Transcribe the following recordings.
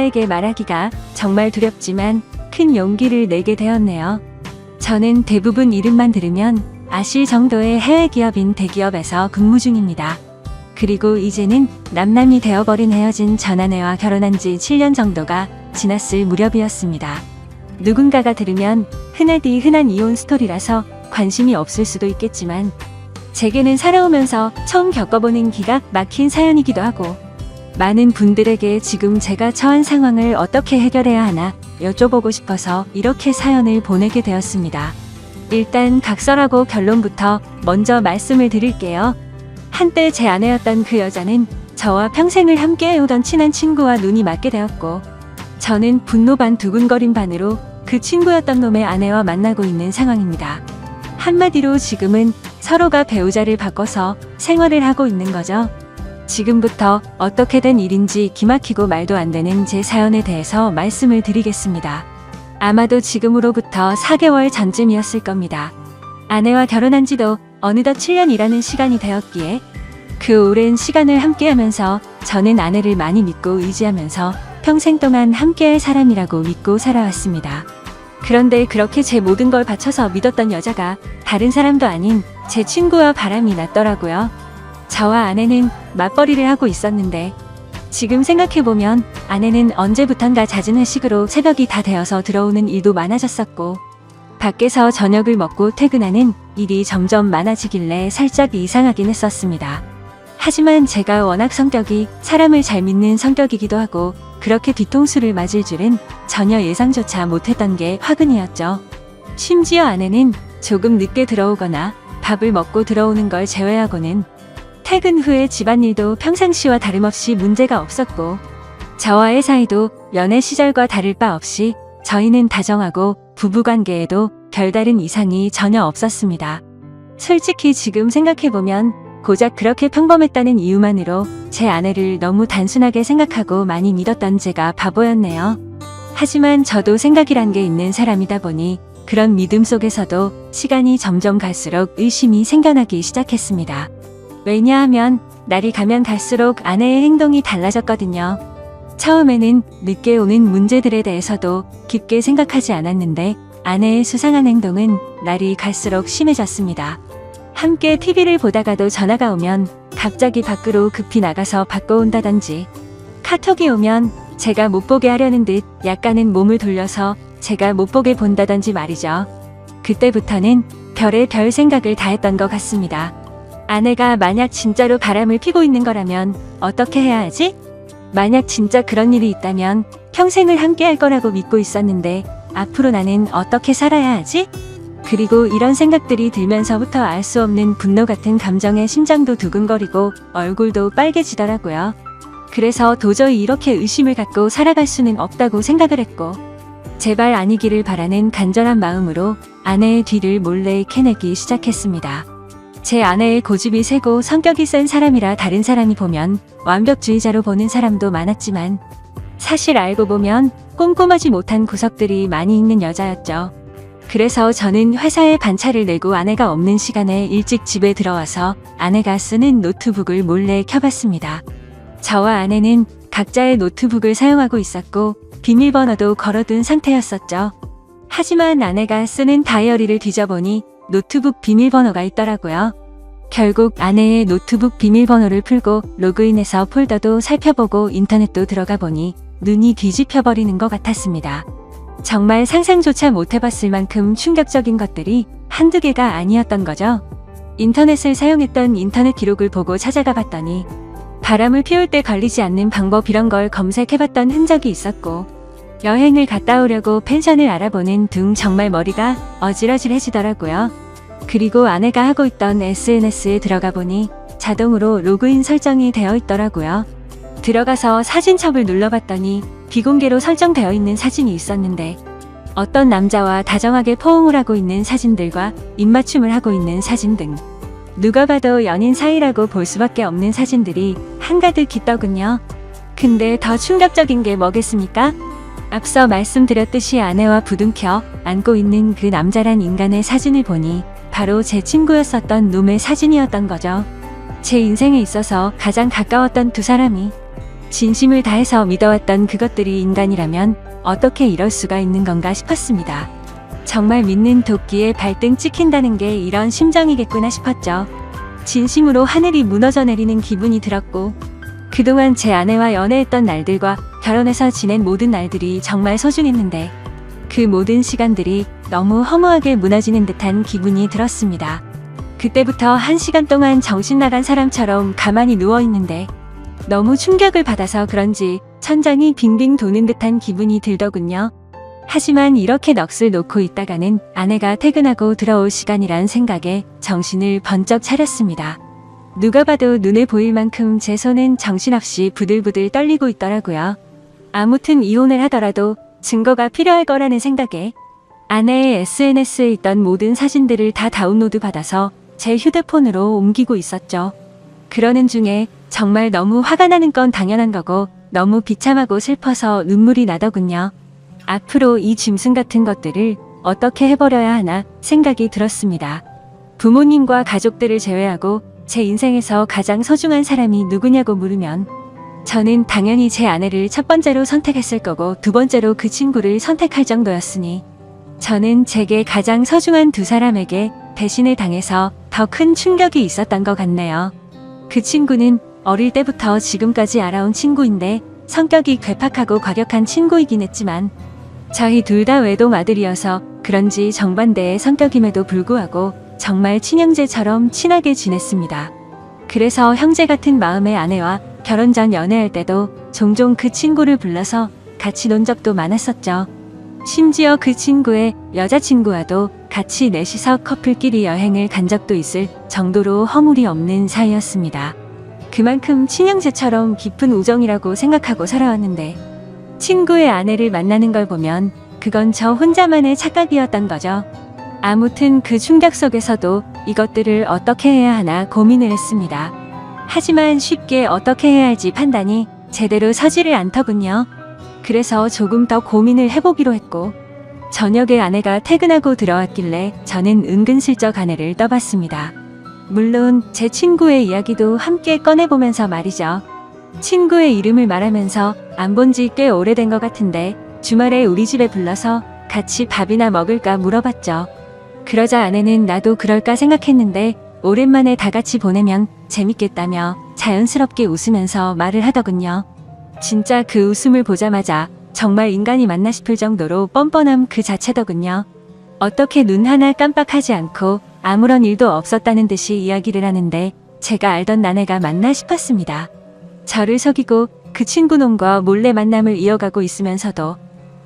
아내에게 말하기가 정말 두렵지만 큰 용기를 내게 되었네요. 저는 대부분 이름만 들으면 아실 정도의 해외 기업인 대기업에서 근무 중입니다. 그리고 이제는 남남이 되어버린 헤어진 전 아내와 결혼한 지 7년 정도가 지났을 무렵이었습니다. 누군가가 들으면 흔하디 흔한 이혼 스토리라서 관심이 없을 수도 있겠지만 제게는 살아오면서 처음 겪어보는 기가 막힌 사연이기도 하고 많은 분들에게 지금 제가 처한 상황을 어떻게 해결해야 하나 여쭤보고 싶어서 이렇게 사연을 보내게 되었습니다. 일단 각설하고 결론부터 먼저 말씀을 드릴게요. 한때 제 아내였던 그 여자는 저와 평생을 함께 해오던 친한 친구와 눈이 맞게 되었고 저는 분노 반 두근거림 반으로 그 친구였던 놈의 아내와 만나고 있는 상황입니다. 한마디로 지금은 서로가 배우자를 바꿔서 생활을 하고 있는 거죠. 지금부터 어떻게 된 일인지 기막히고 말도 안 되는 제 사연에 대해서 말씀을 드리겠습니다. 아마도 지금으로부터 4개월 전쯤이었을 겁니다. 아내와 결혼한 지도 어느덧 7년이라는 시간이 되었기에 그 오랜 시간을 함께하면서 저는 아내를 많이 믿고 의지하면서 평생 동안 함께할 사람이라고 믿고 살아왔습니다. 그런데 그렇게 제 모든 걸 바쳐서 믿었던 여자가 다른 사람도 아닌 제 친구와 바람이 났더라고요. 저와 아내는 맞벌이를 하고 있었는데 지금 생각해보면 아내는 언제부턴가 잦은 회식으로 새벽이 다 되어서 들어오는 일도 많아졌었고 밖에서 저녁을 먹고 퇴근하는 일이 점점 많아지길래 살짝 이상하긴 했었습니다. 하지만 제가 워낙 성격이 사람을 잘 믿는 성격이기도 하고 그렇게 뒤통수를 맞을 줄은 전혀 예상조차 못했던 게 화근이었죠. 심지어 아내는 조금 늦게 들어오거나 밥을 먹고 들어오는 걸 제외하고는 퇴근 후에 집안일도 평상시와 다름없이 문제가 없었고 저와의 사이도 연애 시절과 다를 바 없이 저희는 다정하고 부부관계에도 별다른 이상이 전혀 없었습니다. 솔직히 지금 생각해보면 고작 그렇게 평범했다는 이유만으로 제 아내를 너무 단순하게 생각하고 많이 믿었던 제가 바보였네요. 하지만 저도 생각이란 게 있는 사람이다 보니 그런 믿음 속에서도 시간이 점점 갈수록 의심이 생겨나기 시작했습니다. 왜냐하면 날이 가면 갈수록 아내의 행동이 달라졌거든요. 처음에는 늦게 오는 문제들에 대해서도 깊게 생각하지 않았는데 아내의 수상한 행동은 날이 갈수록 심해졌습니다. 함께 TV를 보다가도 전화가 오면 갑자기 밖으로 급히 나가서 받고 온다든지 카톡이 오면 제가 못 보게 하려는 듯 약간은 몸을 돌려서 제가 못 보게 본다든지 말이죠. 그때부터는 별의 별 생각을 다 했던 것 같습니다. 아내가 만약 진짜로 바람을 피고 있는 거라면 어떻게 해야 하지? 만약 진짜 그런 일이 있다면 평생을 함께 할 거라고 믿고 있었는데 앞으로 나는 어떻게 살아야 하지? 그리고 이런 생각들이 들면서부터 알 수 없는 분노 같은 감정에 심장도 두근거리고 얼굴도 빨개지더라고요. 그래서 도저히 이렇게 의심을 갖고 살아갈 수는 없다고 생각을 했고 제발 아니기를 바라는 간절한 마음으로 아내의 뒤를 몰래 캐내기 시작했습니다. 제 아내의 고집이 세고 성격이 센 사람이라 다른 사람이 보면 완벽주의자로 보는 사람도 많았지만 사실 알고 보면 꼼꼼하지 못한 구석들이 많이 있는 여자였죠. 그래서 저는 회사에 반차를 내고 아내가 없는 시간에 일찍 집에 들어와서 아내가 쓰는 노트북을 몰래 켜봤습니다. 저와 아내는 각자의 노트북을 사용하고 있었고 비밀번호도 걸어둔 상태였었죠. 하지만 아내가 쓰는 다이어리를 뒤져보니 노트북 비밀번호가 있더라고요. 결국 아내의 노트북 비밀번호를 풀고 로그인해서 폴더도 살펴보고 인터넷도 들어가 보니 눈이 뒤집혀버리는 것 같았습니다. 정말 상상조차 못해봤을 만큼 충격적인 것들이 한두 개가 아니었던 거죠. 인터넷을 사용했던 인터넷 기록을 보고 찾아가 봤더니 바람을 피울 때 걸리지 않는 방법 이런 걸 검색해봤던 흔적이 있었고 여행을 갔다 오려고 펜션을 알아보는 등 정말 머리가 어질어질해지더라고요. 그리고 아내가 하고 있던 SNS에 들어가 보니 자동으로 로그인 설정이 되어 있더라고요. 들어가서 사진첩을 눌러봤더니 비공개로 설정되어 있는 사진이 있었는데 어떤 남자와 다정하게 포옹을 하고 있는 사진들과 입맞춤을 하고 있는 사진 등 누가 봐도 연인 사이라고 볼 수밖에 없는 사진들이 한가득 있더군요. 근데 더 충격적인 게 뭐겠습니까? 앞서 말씀드렸듯이 아내와 부둥켜 안고 있는 그 남자란 인간의 사진을 보니 바로 제 친구였었던 놈의 사진이었던 거죠. 제 인생에 있어서 가장 가까웠던 두 사람이 진심을 다해서 믿어왔던 그것들이 인간이라면 어떻게 이럴 수가 있는 건가 싶었습니다. 정말 믿는 도끼에 발등 찍힌다는 게 이런 심정이겠구나 싶었죠. 진심으로 하늘이 무너져 내리는 기분이 들었고, 그동안 제 아내와 연애했던 날들과 결혼해서 지낸 모든 날들이 정말 소중했는데 그 모든 시간들이 너무 허무하게 무너지는 듯한 기분이 들었습니다. 그때부터 1시간 동안 정신 나간 사람처럼 가만히 누워있는데 너무 충격을 받아서 그런지 천장이 빙빙 도는 듯한 기분이 들더군요. 하지만 이렇게 넋을 놓고 있다가는 아내가 퇴근하고 들어올 시간이란 생각에 정신을 번쩍 차렸습니다. 누가 봐도 눈에 보일 만큼 제 손은 정신없이 부들부들 떨리고 있더라고요. 아무튼 이혼을 하더라도 증거가 필요할 거라는 생각에 아내의 SNS에 있던 모든 사진들을 다 다운로드 받아서 제 휴대폰으로 옮기고 있었죠. 그러는 중에 정말 너무 화가 나는 건 당연한 거고 너무 비참하고 슬퍼서 눈물이 나더군요. 앞으로 이 짐승 같은 것들을 어떻게 해버려야 하나 생각이 들었습니다. 부모님과 가족들을 제외하고 제 인생에서 가장 소중한 사람이 누구냐고 물으면 저는 당연히 제 아내를 첫 번째로 선택했을 거고 두 번째로 그 친구를 선택할 정도였으니 저는 제게 가장 소중한 두 사람에게 배신을 당해서 더 큰 충격이 있었던 것 같네요. 그 친구는 어릴 때부터 지금까지 알아온 친구인데 성격이 괴팍하고 과격한 친구이긴 했지만 저희 둘 다 외동 아들이어서 그런지 정반대의 성격임에도 불구하고 정말 친형제처럼 친하게 지냈습니다. 그래서 형제 같은 마음의 아내와 결혼 전 연애할 때도 종종 그 친구를 불러서 같이 논 적도 많았었죠. 심지어 그 친구의 여자친구와도 같이 넷이서 커플끼리 여행을 간 적도 있을 정도로 허물이 없는 사이였습니다. 그만큼 친형제처럼 깊은 우정이라고 생각하고 살아왔는데 친구의 아내를 만나는 걸 보면 그건 저 혼자만의 착각이었던 거죠. 아무튼 그 충격 속에서도 이것들을 어떻게 해야 하나 고민을 했습니다. 하지만 쉽게 어떻게 해야 할지 판단이 제대로 서지를 않더군요. 그래서 조금 더 고민을 해보기로 했고 저녁에 아내가 퇴근하고 들어왔길래 저는 은근슬쩍 아내를 떠봤습니다. 물론 제 친구의 이야기도 함께 꺼내보면서 말이죠. 친구의 이름을 말하면서 안 본 지 꽤 오래된 것 같은데 주말에 우리 집에 불러서 같이 밥이나 먹을까 물어봤죠. 그러자 아내는 나도 그럴까 생각했는데 오랜만에 다 같이 보내면 재밌겠다며 자연스럽게 웃으면서 말을 하더군요. 진짜 그 웃음을 보자마자 정말 인간이 맞나 싶을 정도로 뻔뻔함 그 자체더군요. 어떻게 눈 하나 깜빡하지 않고 아무런 일도 없었다는 듯이 이야기를 하는데 제가 알던 아내가 맞나 싶었습니다. 저를 속이고 그 친구 놈과 몰래 만남을 이어가고 있으면서도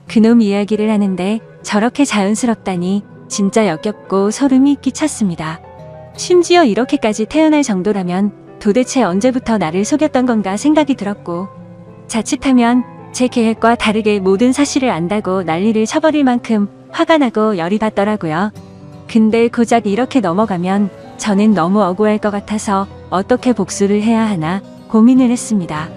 그놈 이야기를 하는데 저렇게 자연스럽다니 진짜 역겹고 소름이 끼쳤습니다. 심지어 이렇게까지 태어날 정도라면 도대체 언제부터 나를 속였던 건가 생각이 들었고 자칫하면 제 계획과 다르게 모든 사실을 안다고 난리를 쳐버릴 만큼 화가 나고 열이 받더라고요. 근데 고작 이렇게 넘어가면 저는 너무 억울할 것 같아서 어떻게 복수를 해야 하나 고민을 했습니다.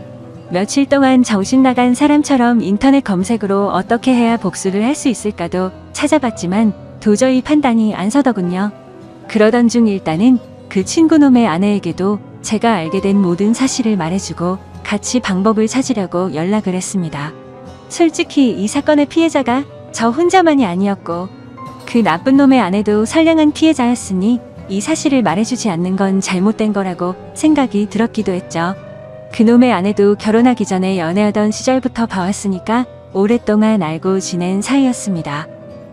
며칠 동안 정신 나간 사람처럼 인터넷 검색으로 어떻게 해야 복수를 할 수 있을까도 찾아봤지만 도저히 판단이 안 서더군요. 그러던 중 일단은 그 친구놈의 아내에게도 제가 알게 된 모든 사실을 말해주고 같이 방법을 찾으려고 연락을 했습니다. 솔직히 이 사건의 피해자가 저 혼자만이 아니었고 그 나쁜 놈의 아내도 선량한 피해자였으니 이 사실을 말해주지 않는 건 잘못된 거라고 생각이 들었기도 했죠. 그놈의 아내도 결혼하기 전에 연애하던 시절부터 봐왔으니까 오랫동안 알고 지낸 사이였습니다.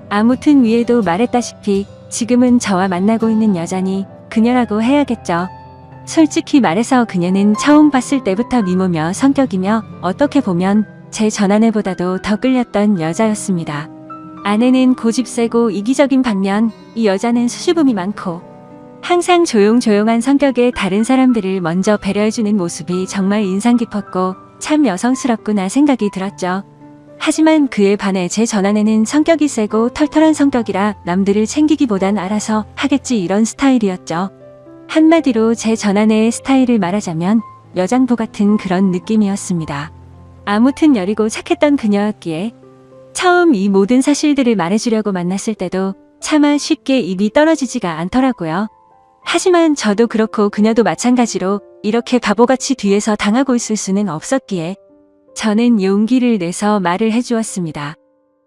아무튼 위에도 말했다시피 지금은 저와 만나고 있는 여자니 그녀라고 해야겠죠. 솔직히 말해서 그녀는 처음 봤을 때부터 미모며 성격이며 어떻게 보면 제 전아내보다도 더 끌렸던 여자였습니다. 아내는 고집세고 이기적인 반면 이 여자는 수줍음이 많고 항상 조용조용한 성격의 다른 사람들을 먼저 배려해주는 모습이 정말 인상 깊었고 참 여성스럽구나 생각이 들었죠. 하지만 그에 반해 제 전아내는 성격이 세고 털털한 성격이라 남들을 챙기기보단 알아서 하겠지 이런 스타일이었죠. 한마디로 제 전아내의 스타일을 말하자면 여장부 같은 그런 느낌이었습니다. 아무튼 여리고 착했던 그녀였기에 처음 이 모든 사실들을 말해주려고 만났을 때도 차마 쉽게 입이 떨어지지가 않더라고요. 하지만 저도 그렇고 그녀도 마찬가지로 이렇게 바보같이 뒤에서 당하고 있을 수는 없었기에 저는 용기를 내서 말을 해주었습니다.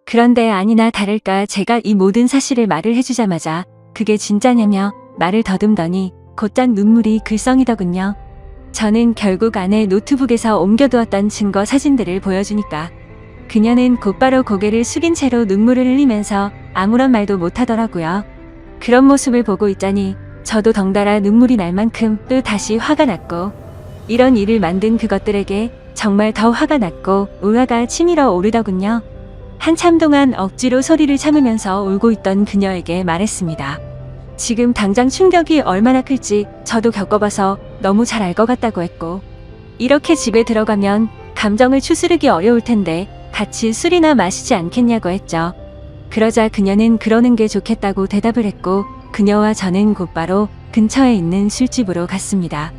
그런데 아니나 다를까 제가 이 모든 사실을 말을 해주자마자 그게 진짜냐며 말을 더듬더니 곧장 눈물이 글썽이더군요. 저는 결국 아내 노트북에서 옮겨두었던 증거 사진들을 보여주니까 그녀는 곧바로 고개를 숙인 채로 눈물을 흘리면서 아무런 말도 못하더라고요. 그런 모습을 보고 있자니 저도 덩달아 눈물이 날 만큼 또 다시 화가 났고 이런 일을 만든 그것들에게 정말 더 화가 났고 우화가 치밀어 오르더군요. 한참 동안 억지로 소리를 참으면서 울고 있던 그녀에게 말했습니다. 지금 당장 충격이 얼마나 클지 저도 겪어봐서 너무 잘 알 것 같다고 했고 이렇게 집에 들어가면 감정을 추스르기 어려울 텐데 같이 술이나 마시지 않겠냐고 했죠. 그러자 그녀는 그러는 게 좋겠다고 대답을 했고 그녀와 저는 곧바로 근처에 있는 술집으로 갔습니다.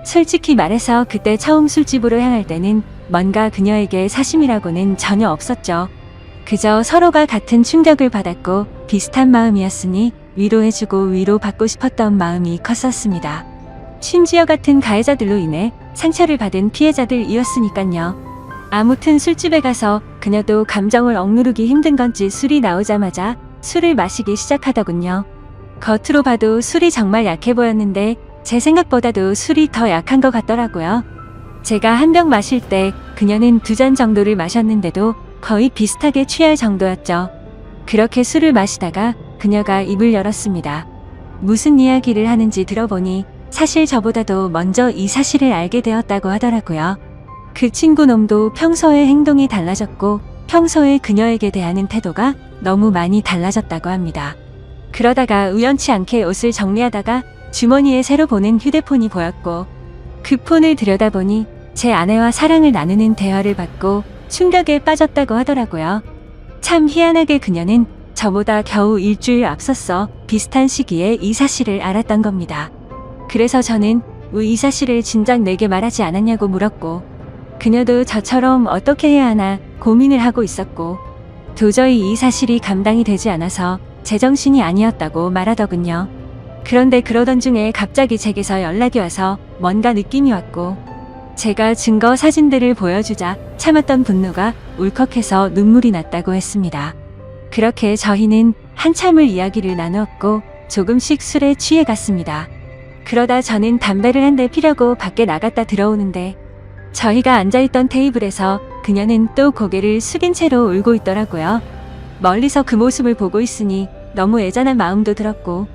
솔직히 말해서 그때 처음 술집으로 향할 때는 뭔가 그녀에게 사심이라고는 전혀 없었죠. 그저 서로가 같은 충격을 받았고 비슷한 마음이었으니 위로해주고 위로받고 싶었던 마음이 컸었습니다. 심지어 같은 가해자들로 인해 상처를 받은 피해자들이었으니깐요. 아무튼 술집에 가서 그녀도 감정을 억누르기 힘든 건지 술이 나오자마자 술을 마시기 시작하더군요. 겉으로 봐도 술이 정말 약해 보였는데 제 생각보다도 술이 더 약한 것 같더라고요. 제가 한 병 마실 때 그녀는 2잔 정도를 마셨는데도 거의 비슷하게 취할 정도였죠. 그렇게 술을 마시다가 그녀가 입을 열었습니다. 무슨 이야기를 하는지 들어보니 사실 저보다도 먼저 이 사실을 알게 되었다고 하더라고요. 그 친구 놈도 평소의 행동이 달라졌고 평소에 그녀에게 대하는 태도가 너무 많이 달라졌다고 합니다. 그러다가 우연치 않게 옷을 정리하다가 주머니에 새로 보낸 휴대폰이 보였고 그 폰을 들여다보니 제 아내와 사랑을 나누는 대화를 받고 충격에 빠졌다고 하더라고요. 참 희한하게 그녀는 저보다 겨우 일주일 앞섰어 비슷한 시기에 이 사실을 알았던 겁니다. 그래서 저는 왜 이 사실을 진작 내게 말하지 않았냐고 물었고 그녀도 저처럼 어떻게 해야 하나 고민을 하고 있었고 도저히 이 사실이 감당이 되지 않아서 제정신이 아니었다고 말하더군요. 그런데 그러던 중에 갑자기 제게서 연락이 와서 뭔가 느낌이 왔고 제가 증거 사진들을 보여주자 참았던 분노가 울컥해서 눈물이 났다고 했습니다. 그렇게 저희는 한참을 이야기를 나누었고 조금씩 술에 취해 갔습니다. 그러다 저는 담배를 한 대 피려고 밖에 나갔다 들어오는데 저희가 앉아있던 테이블에서 그녀는 또 고개를 숙인 채로 울고 있더라고요. 멀리서 그 모습을 보고 있으니 너무 애잔한 마음도 들었고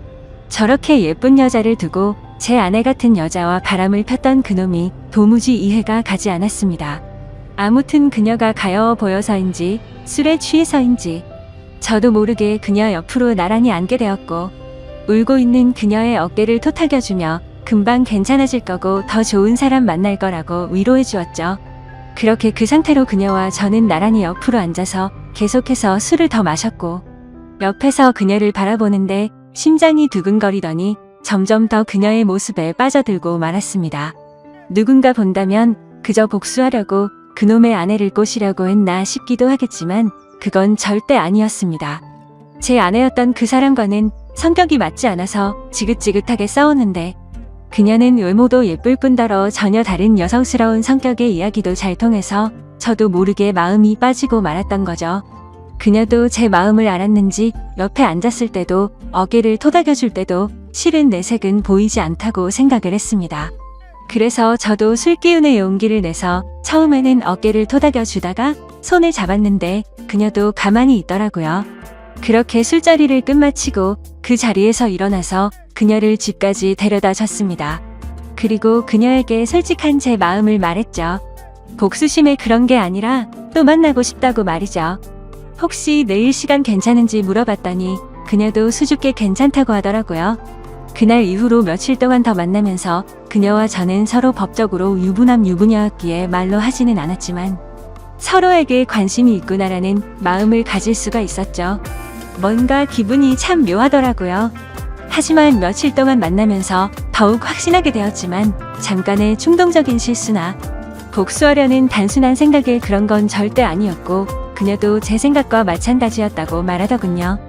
저렇게 예쁜 여자를 두고 제 아내 같은 여자와 바람을 폈던 그놈이 도무지 이해가 가지 않았습니다. 아무튼 그녀가 가여워 보여서인지 술에 취해서인지 저도 모르게 그녀 옆으로 나란히 앉게 되었고 울고 있는 그녀의 어깨를 토닥여주며 금방 괜찮아질 거고 더 좋은 사람 만날 거라고 위로해 주었죠. 그렇게 그 상태로 그녀와 저는 나란히 옆으로 앉아서 계속해서 술을 더 마셨고 옆에서 그녀를 바라보는데 심장이 두근거리더니 점점 더 그녀의 모습에 빠져들고 말았습니다. 누군가 본다면 그저 복수하려고 그놈의 아내를 꼬시려고 했나 싶기도 하겠지만 그건 절대 아니었습니다. 제 아내였던 그 사람과는 성격이 맞지 않아서 지긋지긋하게 싸웠는데 그녀는 외모도 예쁠 뿐더러 전혀 다른 여성스러운 성격의 이야기도 잘 통해서 저도 모르게 마음이 빠지고 말았던 거죠. 그녀도 제 마음을 알았는지 옆에 앉았을 때도 어깨를 토닥여줄 때도 실은 내색은 보이지 않다고 생각을 했습니다. 그래서 저도 술기운의 용기를 내서 처음에는 어깨를 토닥여주다가 손을 잡았는데 그녀도 가만히 있더라고요. 그렇게 술자리를 끝마치고 그 자리에서 일어나서 그녀를 집까지 데려다 줬습니다. 그리고 그녀에게 솔직한 제 마음을 말했죠. 복수심에 그런 게 아니라 또 만나고 싶다고 말이죠. 혹시 내일 시간 괜찮은지 물어봤더니 그녀도 수줍게 괜찮다고 하더라고요. 그날 이후로 며칠 동안 더 만나면서 그녀와 저는 서로 법적으로 유부남 유부녀였기에 말로 하지는 않았지만 서로에게 관심이 있구나라는 마음을 가질 수가 있었죠. 뭔가 기분이 참 묘하더라고요. 하지만 며칠 동안 만나면서 더욱 확신하게 되었지만 잠깐의 충동적인 실수나 복수하려는 단순한 생각에 그런 건 절대 아니었고 그녀도 제 생각과 마찬가지였다고 말하더군요.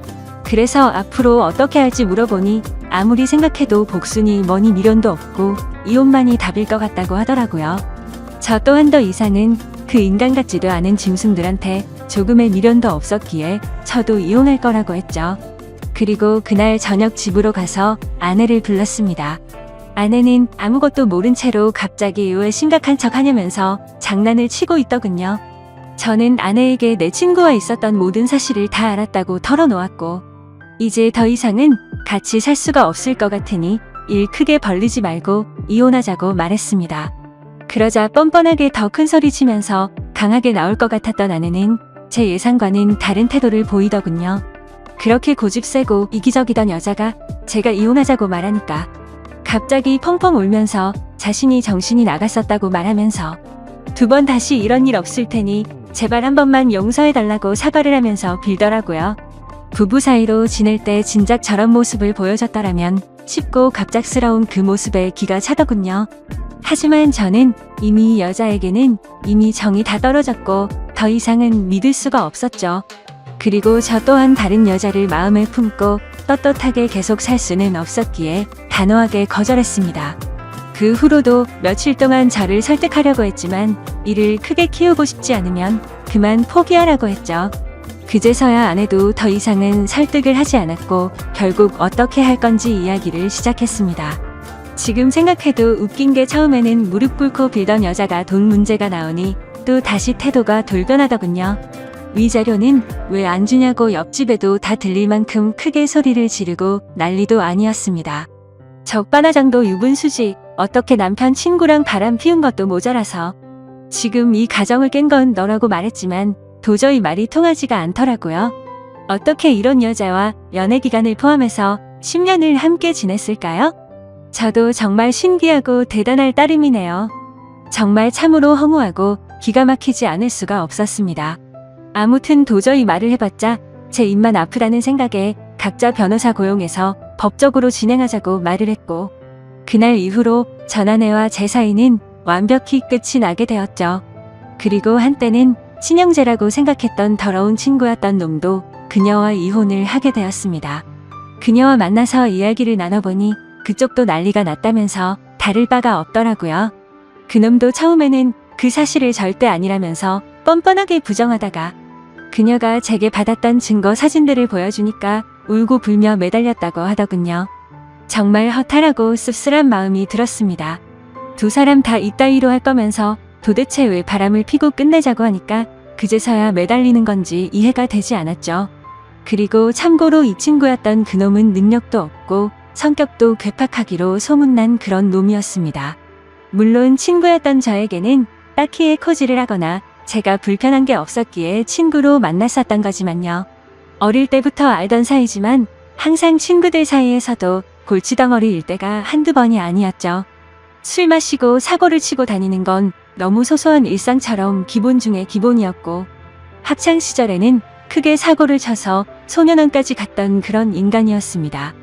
그래서 앞으로 어떻게 할지 물어보니 아무리 생각해도 복수니 뭐니 미련도 없고 이혼만이 답일 것 같다고 하더라고요. 저 또한 더 이상은 그 인간 같지도 않은 짐승들한테 조금의 미련도 없었기에 저도 이혼할 거라고 했죠. 그리고 그날 저녁 집으로 가서 아내를 불렀습니다. 아내는 아무것도 모른 채로 갑자기 왜 심각한 척 하냐면서 장난을 치고 있더군요. 저는 아내에게 내 친구와 있었던 모든 사실을 다 알았다고 털어놓았고, 이제 더 이상은 같이 살 수가 없을 것 같으니 일 크게 벌리지 말고 이혼하자고 말했습니다. 그러자 뻔뻔하게 더 큰 소리 치면서 강하게 나올 것 같았던 아내는 제 예상과는 다른 태도를 보이더군요. 그렇게 고집세고 이기적이던 여자가 제가 이혼하자고 말하니까 갑자기 펑펑 울면서 자신이 정신이 나갔었다고 말하면서 2번 다시 이런 일 없을 테니 제발 한 번만 용서해달라고 사과를 하면서 빌더라고요. 부부 사이로 지낼 때 진작 저런 모습을 보여줬더라면 쉽고 갑작스러운 그 모습에 기가 차더군요. 하지만 저는 이미 여자에게는 이미 정이 다 떨어졌고 더 이상은 믿을 수가 없었죠. 그리고 저 또한 다른 여자를 마음에 품고 떳떳하게 계속 살 수는 없었기에 단호하게 거절했습니다. 그 후로도 며칠 동안 저를 설득하려고 했지만 이를 크게 키우고 싶지 않으면 그만 포기하라고 했죠. 그제서야 아내도 더 이상은 설득을 하지 않았고 결국 어떻게 할 건지 이야기를 시작했습니다. 지금 생각해도 웃긴 게 처음에는 무릎 꿇고 빌던 여자가 돈 문제가 나오니 또 다시 태도가 돌변하더군요. 위자료는 왜 안 주냐고 옆집에도 다 들릴 만큼 크게 소리를 지르고 난리도 아니었습니다. 적반하장도 유분수지 어떻게 남편 친구랑 바람 피운 것도 모자라서 지금 이 가정을 깬 건 너라고 말했지만 도저히 말이 통하지가 않더라고요. 어떻게 이런 여자와 연애 기간을 포함해서 10년을 함께 지냈을까요? 저도 정말 신기하고 대단할 따름이네요. 정말 참으로 허무하고 기가 막히지 않을 수가 없었습니다. 아무튼 도저히 말을 해봤자 제 입만 아프다는 생각에 각자 변호사 고용해서 법적으로 진행하자고 말을 했고, 그날 이후로 전 아내와 제 사이는 완벽히 끝이 나게 되었죠. 그리고 한때는 친형제라고 생각했던 더러운 친구였던 놈도 그녀와 이혼을 하게 되었습니다. 그녀와 만나서 이야기를 나눠보니 그쪽도 난리가 났다면서 다를 바가 없더라고요. 그놈도 처음에는 그 사실을 절대 아니라면서 뻔뻔하게 부정하다가 그녀가 제게 받았던 증거 사진들을 보여주니까 울고 불며 매달렸다고 하더군요. 정말 허탈하고 씁쓸한 마음이 들었습니다. 2 사람 다 이따위로 할 거면서 도대체 왜 바람을 피고 끝내자고 하니까 그제서야 매달리는 건지 이해가 되지 않았죠. 그리고 참고로 이 친구였던 그놈은 능력도 없고 성격도 괴팍하기로 소문난 그런 놈이었습니다. 물론 친구였던 저에게는 딱히 해코지를 하거나 제가 불편한 게 없었기에 친구로 만났었던 거지만요. 어릴 때부터 알던 사이지만 항상 친구들 사이에서도 골치덩어리일 때가 한두 번이 아니었죠. 술 마시고 사고를 치고 다니는 건 너무 소소한 일상처럼 기본 중에 기본이었고, 학창 시절에는 크게 사고를 쳐서 소년원까지 갔던 그런 인간이었습니다.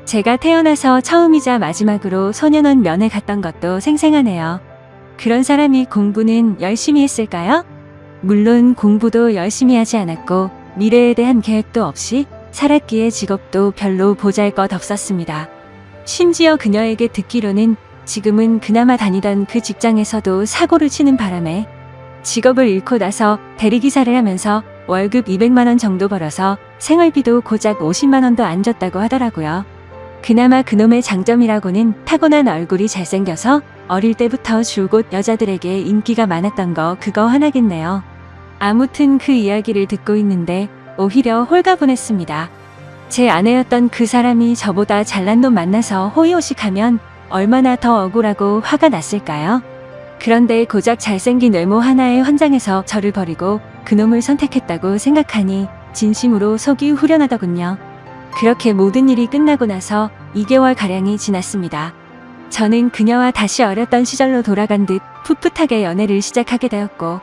제가 태어나서 처음이자 마지막으로 소년원 면회 갔던 것도 생생하네요. 그런 사람이 공부는 열심히 했을까요? 물론 공부도 열심히 하지 않았고 미래에 대한 계획도 없이 살았기에 직업도 별로 보잘것 없었습니다. 심지어 그녀에게 듣기로는 지금은 그나마 다니던 그 직장에서도 사고를 치는 바람에 직업을 잃고 나서 대리기사를 하면서 월급 200만 원 정도 벌어서 생활비도 고작 50만 원도 안 줬다고 하더라고요. 그나마 그놈의 장점이라고는 타고난 얼굴이 잘생겨서 어릴 때부터 줄곧 여자들에게 인기가 많았던 거 그거 하나겠네요. 아무튼 그 이야기를 듣고 있는데 오히려 홀가분했습니다. 제 아내였던 그 사람이 저보다 잘난 놈 만나서 호의호식하면 얼마나 더 억울하고 화가 났을까요? 그런데 고작 잘생긴 외모 하나에 환장해서 저를 버리고 그놈을 선택했다고 생각하니 진심으로 속이 후련하더군요. 그렇게 모든 일이 끝나고 나서 2개월가량이 지났습니다. 저는 그녀와 다시 어렸던 시절로 돌아간 듯 풋풋하게 연애를 시작하게 되었고,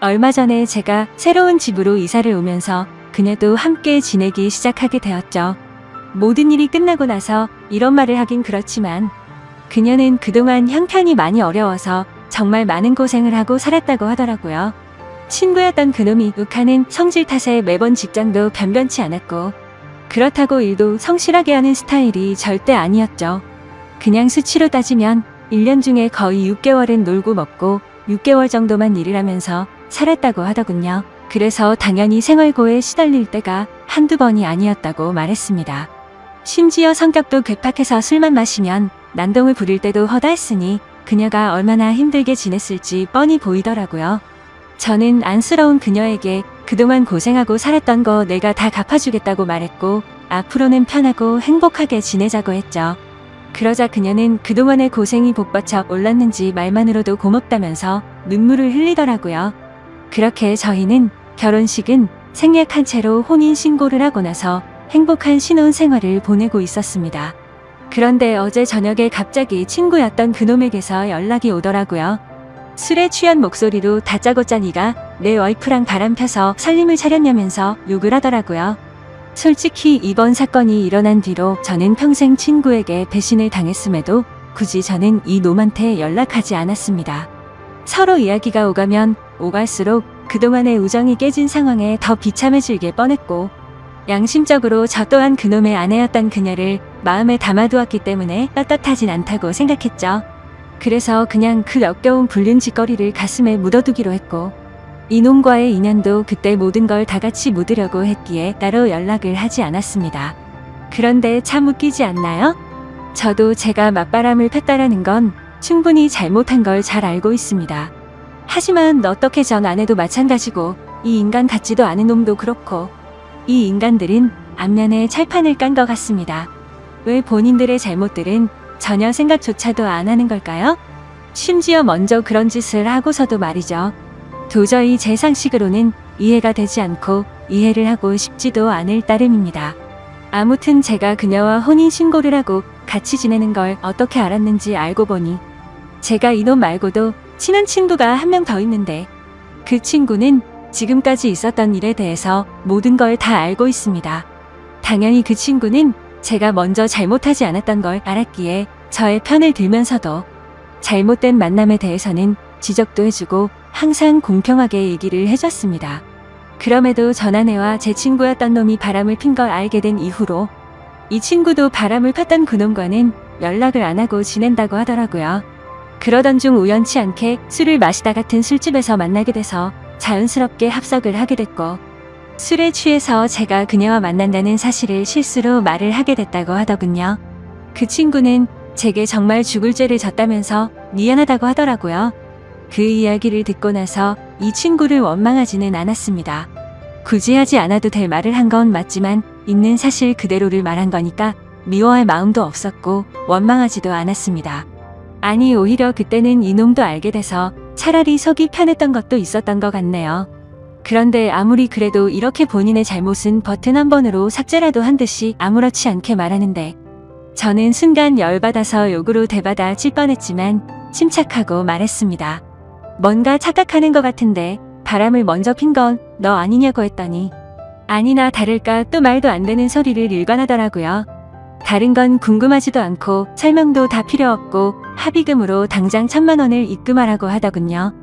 얼마 전에 제가 새로운 집으로 이사를 오면서 그녀도 함께 지내기 시작하게 되었죠. 모든 일이 끝나고 나서 이런 말을 하긴 그렇지만 그녀는 그동안 형편이 많이 어려워서 정말 많은 고생을 하고 살았다고 하더라고요. 친구였던 그놈이 욱하는 성질 탓에 매번 직장도 변변치 않았고, 그렇다고 일도 성실하게 하는 스타일이 절대 아니었죠. 그냥 수치로 따지면 1년 중에 거의 6개월은 놀고 먹고 6개월 정도만 일을 하면서 살았다고 하더군요. 그래서 당연히 생활고에 시달릴 때가 한두 번이 아니었다고 말했습니다. 심지어 성격도 괴팍해서 술만 마시면 난동을 부릴 때도 허다했으니 그녀가 얼마나 힘들게 지냈을지 뻔히 보이더라고요. 저는 안쓰러운 그녀에게 그동안 고생하고 살았던 거 내가 다 갚아주겠다고 말했고 앞으로는 편하고 행복하게 지내자고 했죠. 그러자 그녀는 그동안의 고생이 복받쳐 올랐는지 말만으로도 고맙다면서 눈물을 흘리더라고요. 그렇게 저희는 결혼식은 생략한 채로 혼인신고를 하고 나서 행복한 신혼생활을 보내고 있었습니다. 그런데 어제 저녁에 갑자기 친구였던 그놈에게서 연락이 오더라고요. 술에 취한 목소리로 다짜고짜 네가 내 와이프랑 바람 펴서 살림을 차렸냐면서 욕을 하더라고요. 솔직히 이번 사건이 일어난 뒤로 저는 평생 친구에게 배신을 당했음에도 굳이 저는 이 놈한테 연락하지 않았습니다. 서로 이야기가 오가면 오갈수록 그동안의 우정이 깨진 상황에 더 비참해지게 뻔했고 양심적으로 저 또한 그놈의 아내였던 그녀를 마음에 담아두었기 때문에 떳떳하진 않다고 생각했죠. 그래서 그냥 그 역겨운 불륜 짓거리를 가슴에 묻어두기로 했고 이놈과의 인연도 그때 모든 걸 다 같이 묻으려고 했기에 따로 연락을 하지 않았습니다. 그런데 참 웃기지 않나요? 저도 제가 맞바람을 폈다라는 건 충분히 잘못한 걸 잘 알고 있습니다. 하지만 어떻게 전 아내도 마찬가지고 이 인간 같지도 않은 놈도 그렇고 이 인간들은 앞면에 철판을 깐 것 같습니다. 왜 본인들의 잘못들은 전혀 생각조차도 안 하는 걸까요? 심지어 먼저 그런 짓을 하고서도 말이죠. 도저히 제 상식으로는 이해가 되지 않고 이해를 하고 싶지도 않을 따름입니다. 아무튼 제가 그녀와 혼인신고를 하고 같이 지내는 걸 어떻게 알았는지 알고 보니 제가 이놈 말고도 친한 친구가 한 명 더 있는데 그 친구는 지금까지 있었던 일에 대해서 모든 걸 다 알고 있습니다. 당연히 그 친구는 제가 먼저 잘못하지 않았던 걸 알았기에 저의 편을 들면서도 잘못된 만남에 대해서는 지적도 해주고 항상 공평하게 얘기를 해줬습니다. 그럼에도 전 아내와 제 친구였던 놈이 바람을 핀 걸 알게 된 이후로 이 친구도 바람을 폈던 그놈과는 연락을 안 하고 지낸다고 하더라고요. 그러던 중 우연치 않게 술을 마시다 같은 술집에서 만나게 돼서 자연스럽게 합석을 하게 됐고 술에 취해서 제가 그녀와 만난다는 사실을 실수로 말을 하게 됐다고 하더군요. 그 친구는 제게 정말 죽을 죄를 졌다면서 미안하다고 하더라고요. 그 이야기를 듣고 나서 이 친구를 원망하지는 않았습니다. 굳이 하지 않아도 될 말을 한 건 맞지만 있는 사실 그대로를 말한 거니까 미워할 마음도 없었고 원망하지도 않았습니다. 아니 오히려 그때는 이놈도 알게 돼서 차라리 속이 편했던 것도 있었던 것 같네요. 그런데 아무리 그래도 이렇게 본인의 잘못은 버튼 한 번으로 삭제라도 한 듯이 아무렇지 않게 말하는데 저는 순간 열받아서 욕으로 대받아 칠 뻔했지만 침착하고 말했습니다. 뭔가 착각하는 것 같은데 바람을 먼저 핀 건 너 아니냐고 했더니 아니나 다를까 또 말도 안 되는 소리를 일관하더라고요. 다른 건 궁금하지도 않고 설명도 다 필요 없고 합의금으로 당장 1,000만 원을 입금하라고 하더군요.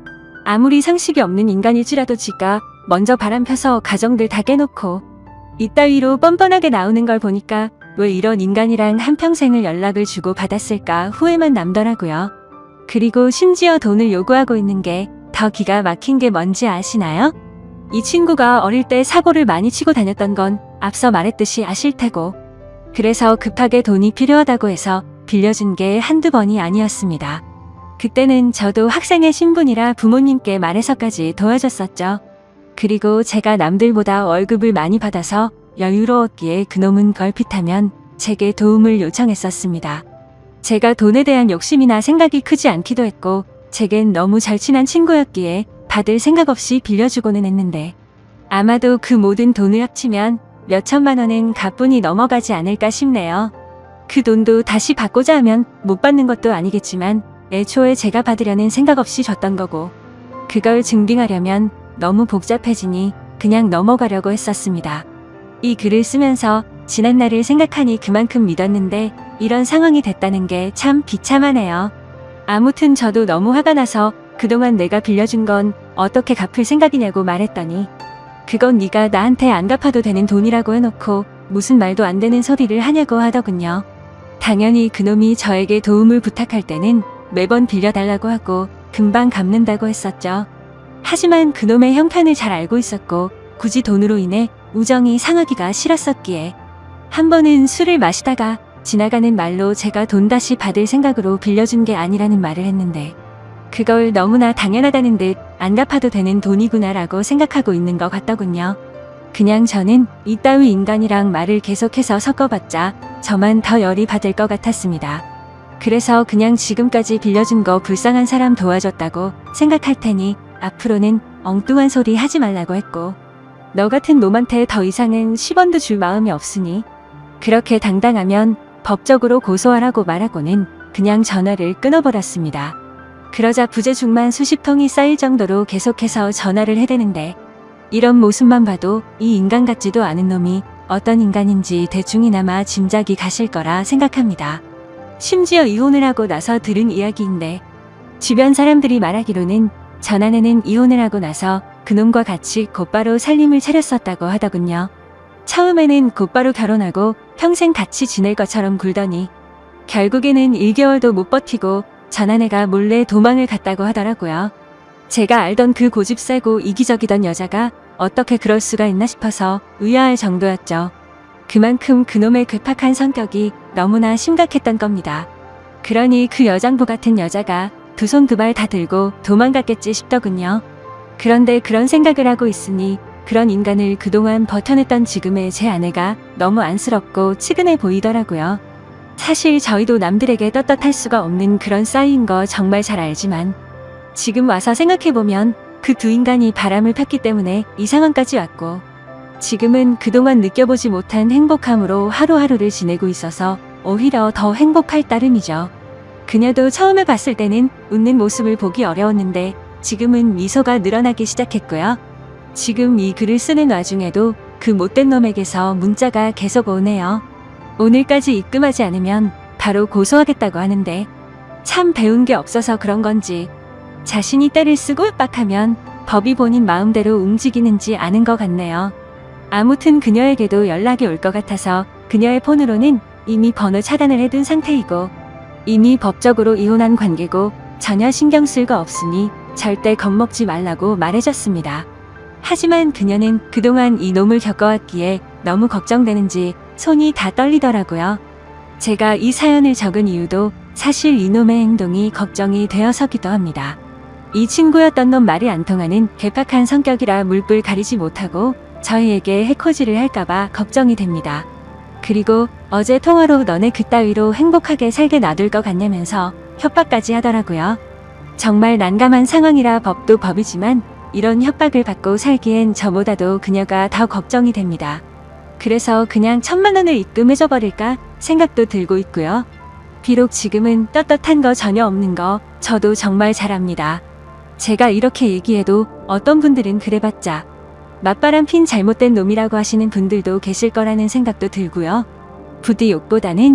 아무리 상식이 없는 인간일지라도 지가 먼저 바람 펴서 가정들 다 깨놓고 이따위로 뻔뻔하게 나오는 걸 보니까 왜 이런 인간이랑 한평생을 연락을 주고 받았을까 후회만 남더라고요. 그리고 심지어 돈을 요구하고 있는 게 더 기가 막힌 게 뭔지 아시나요? 이 친구가 어릴 때 사고를 많이 치고 다녔던 건 앞서 말했듯이 아실 테고 그래서 급하게 돈이 필요하다고 해서 빌려준 게 한두 번이 아니었습니다. 그때는 저도 학생의 신분이라 부모님께 말해서까지 도와줬었죠. 그리고 제가 남들보다 월급을 많이 받아서 여유로웠기에 그놈은 걸핏하면 제게 도움을 요청했었습니다. 제가 돈에 대한 욕심이나 생각이 크지 않기도 했고 제겐 너무 절친한 친구였기에 받을 생각 없이 빌려주고는 했는데 아마도 그 모든 돈을 합치면 몇 천만 원은 가뿐히 넘어가지 않을까 싶네요. 그 돈도 다시 받고자 하면 못 받는 것도 아니겠지만 애초에 제가 받으려는 생각 없이 줬던 거고 그걸 증빙하려면 너무 복잡해지니 그냥 넘어가려고 했었습니다. 이 글을 쓰면서 지난 날을 생각하니 그만큼 믿었는데 이런 상황이 됐다는 게 참 비참하네요. 아무튼 저도 너무 화가 나서 그동안 내가 빌려준 건 어떻게 갚을 생각이냐고 말했더니 그건 네가 나한테 안 갚아도 되는 돈이라고 해놓고 무슨 말도 안 되는 소리를 하냐고 하더군요. 당연히 그놈이 저에게 도움을 부탁할 때는 매번 빌려달라고 하고 금방 갚는다고 했었죠. 하지만 그놈의 형편을 잘 알고 있었고 굳이 돈으로 인해 우정이 상하기가 싫었었기에 한 번은 술을 마시다가 지나가는 말로 제가 돈 다시 받을 생각으로 빌려준 게 아니라는 말을 했는데 그걸 너무나 당연하다는 듯 안 갚아도 되는 돈이구나라고 생각하고 있는 것 같더군요. 그냥 저는 이따위 인간이랑 말을 계속해서 섞어봤자 저만 더 열이 받을 것 같았습니다. 그래서 그냥 지금까지 빌려준 거 불쌍한 사람 도와줬다고 생각할 테니 앞으로는 엉뚱한 소리 하지 말라고 했고 너 같은 놈한테 더 이상은 10원도 줄 마음이 없으니 그렇게 당당하면 법적으로 고소하라고 말하고는 그냥 전화를 끊어버렸습니다. 그러자 부재중만 수십 통이 쌓일 정도로 계속해서 전화를 해대는데 이런 모습만 봐도 이 인간 같지도 않은 놈이 어떤 인간인지 대충이나마 짐작이 가실 거라 생각합니다. 심지어 이혼을 하고 나서 들은 이야기인데 주변 사람들이 말하기로는 전아내는 이혼을 하고 나서 그놈과 같이 곧바로 살림을 차렸었다고 하더군요. 처음에는 곧바로 결혼하고 평생 같이 지낼 것처럼 굴더니 결국에는 1개월도 못 버티고 전아내가 몰래 도망을 갔다고 하더라고요. 제가 알던 그 고집세고 이기적이던 여자가 어떻게 그럴 수가 있나 싶어서 의아할 정도였죠. 그만큼 그놈의 괴팍한 성격이 너무나 심각했던 겁니다. 그러니 그 여장부 같은 여자가 두 손 두 발 다 들고 도망갔겠지 싶더군요. 그런데 그런 생각을 하고 있으니 그런 인간을 그동안 버텨냈던 지금의 제 아내가 너무 안쓰럽고 측은해 보이더라고요. 사실 저희도 남들에게 떳떳할 수가 없는 그런 싸이인 거 정말 잘 알지만 지금 와서 생각해보면 그 두 인간이 바람을 폈기 때문에 이 상황까지 왔고 지금은 그동안 느껴보지 못한 행복함으로 하루하루를 지내고 있어서 오히려 더 행복할 따름이죠. 그녀도 처음에 봤을 때는 웃는 모습을 보기 어려웠는데 지금은 미소가 늘어나기 시작했고요. 지금 이 글을 쓰는 와중에도 그 못된 놈에게서 문자가 계속 오네요. 오늘까지 입금하지 않으면 바로 고소하겠다고 하는데 참 배운 게 없어서 그런 건지 자신이 때를 쓰고 윽박하면 법이 본인 마음대로 움직이는지 아는 것 같네요. 아무튼 그녀에게도 연락이 올 것 같아서 그녀의 폰으로는 이미 번호 차단을 해둔 상태이고 이미 법적으로 이혼한 관계고 전혀 신경 쓸 거 없으니 절대 겁먹지 말라고 말해줬습니다. 하지만 그녀는 그동안 이 놈을 겪어왔기에 너무 걱정되는지 손이 다 떨리더라고요. 제가 이 사연을 적은 이유도 사실 이놈의 행동이 걱정이 되어서기도 합니다. 이 친구였던 놈 말이 안 통하는 괴팍한 성격이라 물불 가리지 못하고 저희에게 해코지를 할까봐 걱정이 됩니다. 그리고 어제 통화로 너네 그따위로 행복하게 살게 놔둘 것 같냐면서 협박까지 하더라고요. 정말 난감한 상황이라 법도 법이지만 이런 협박을 받고 살기엔 저보다도 그녀가 더 걱정이 됩니다. 그래서 그냥 1000만 원을 입금해줘 버릴까 생각도 들고 있고요. 비록 지금은 떳떳한 거 전혀 없는 거 저도 정말 잘 압니다. 제가 이렇게 얘기해도 어떤 분들은 그래봤자 맞바람 핀 잘못된 놈이라고 하시는 분들도 계실 거라는 생각도 들고요. 부디 욕보다는